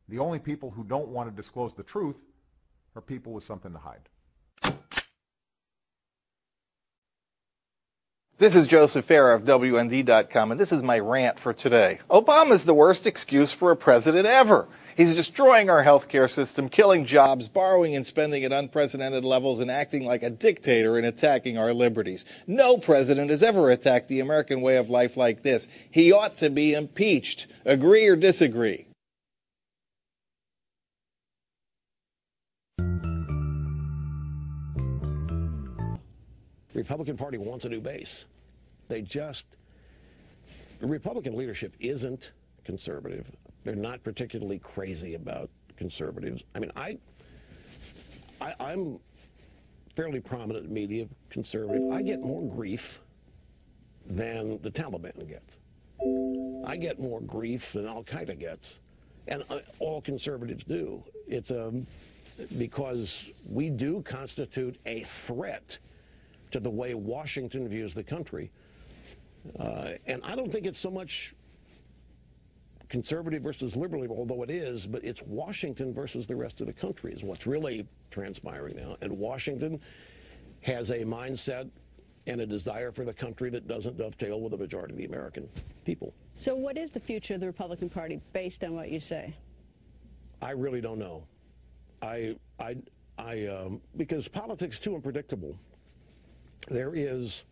The only people who don't want to disclose the truth are people with something to hide. This is Joseph Farah of WND.com, and this is my rant for today. Obama's the worst excuse for a president ever. He's destroying our healthcare system, killing jobs, borrowing and spending at unprecedented levels, and acting like a dictator and attacking our liberties. No president has ever attacked the American way of life like this. He ought to be impeached. Agree or disagree? The Republican Party wants a new base. The Republican leadership isn't conservative. They're not particularly crazy about conservatives. I mean, I'm fairly prominent media conservative. I get more grief than the Taliban gets. I get more grief than Al-Qaeda gets. And all conservatives do. It's because we do constitute a threat to the way Washington views the country. And I don't think it's so much conservative versus liberal, although it is, but it's Washington versus the rest of the country is what's really transpiring now. And Washington has a mindset and a desire for the country that doesn't dovetail with the majority of the American people. So what is the future of the Republican Party based on what you say? I really don't know. Because politics is too unpredictable. There is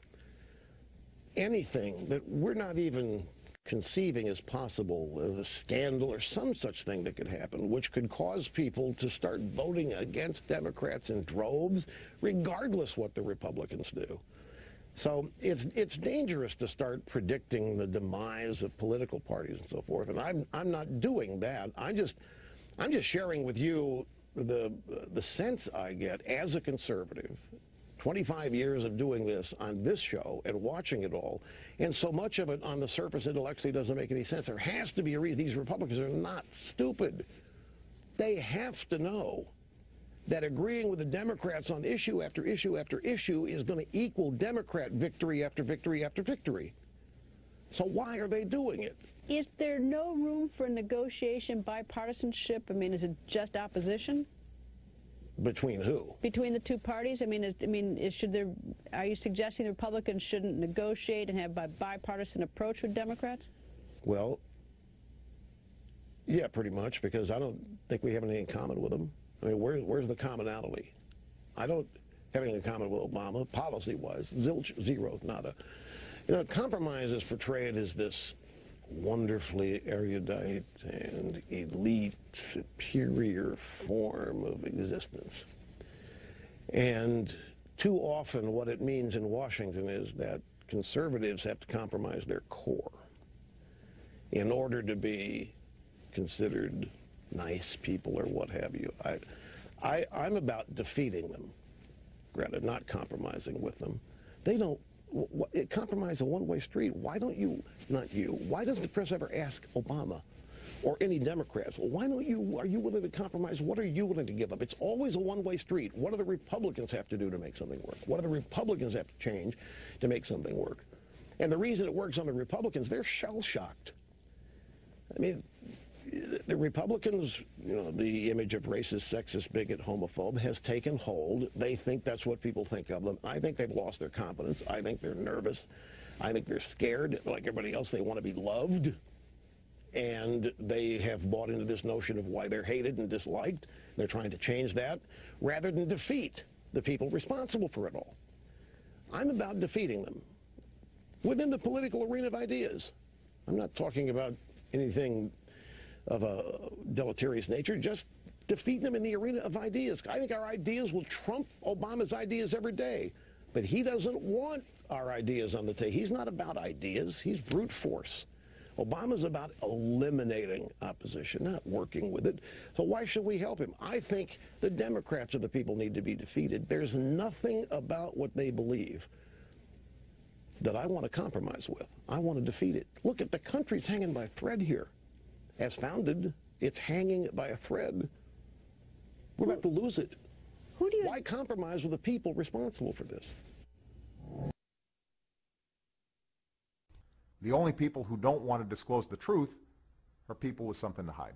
anything that we're not even conceiving as possible, a scandal or some such thing that could happen, which could cause people to start voting against Democrats in droves, regardless what the Republicans do. So it's dangerous to start predicting the demise of political parties and so forth. And I'm not doing that. I'm just sharing with you the sense I get as a conservative. 25 years of doing this on this show and watching it all, and so much of it on the surface intellectually doesn't make any sense. There has to be a reason. These Republicans are not stupid. They have to know that agreeing with the Democrats on issue after issue after issue is going to equal Democrat victory after victory after victory. So why are they doing it? Is there no room for negotiation, bipartisanship? I mean, is it just opposition? Between who? Between the two parties. Are you suggesting the Republicans shouldn't negotiate and have a bipartisan approach with Democrats? Well, yeah, pretty much, because I don't think we have anything in common with them. I mean, where's the commonality? I don't have anything in common with Obama, policy-wise. Zilch, zero, nada. You know, compromise is portrayed as this wonderfully erudite and elite, superior form of existence. And too often what it means in Washington is that conservatives have to compromise their core in order to be considered nice people or what have you. I'm about defeating them, Greta, not compromising with them. They don't compromise a one-way street. Why don't you, not you, why doesn't the press ever ask Obama or any Democrats, well, why don't you, are you willing to compromise? What are you willing to give up? It's always a one-way street. What do the Republicans have to do to make something work? What do the Republicans have to change to make something work? And the reason it works on the Republicans, they're shell-shocked. I mean, the Republicans, you know, the image of racist, sexist, bigot, homophobe has taken hold. They think that's what people think of them. I think they've lost their confidence. I think they're nervous. I think they're scared. Like everybody else, they want to be loved. And they have bought into this notion of why they're hated and disliked. They're trying to change that rather than defeat the people responsible for it all. I'm about defeating them within the political arena of ideas. I'm not talking about anything of a deleterious nature, just defeating them in the arena of ideas. I think our ideas will trump Obama's ideas every day, but he doesn't want our ideas on the table. He's not about ideas, he's brute force. Obama's about eliminating opposition, not working with it. So why should we help him? I think the Democrats are the people need to be defeated. There's nothing about what they believe that I want to compromise with. I want to defeat it. Look, at the country's hanging by a thread here. As founded, it's hanging by a thread. We're about to lose it. Why compromise with the people responsible for this? The only people who don't want to disclose the truth are people with something to hide.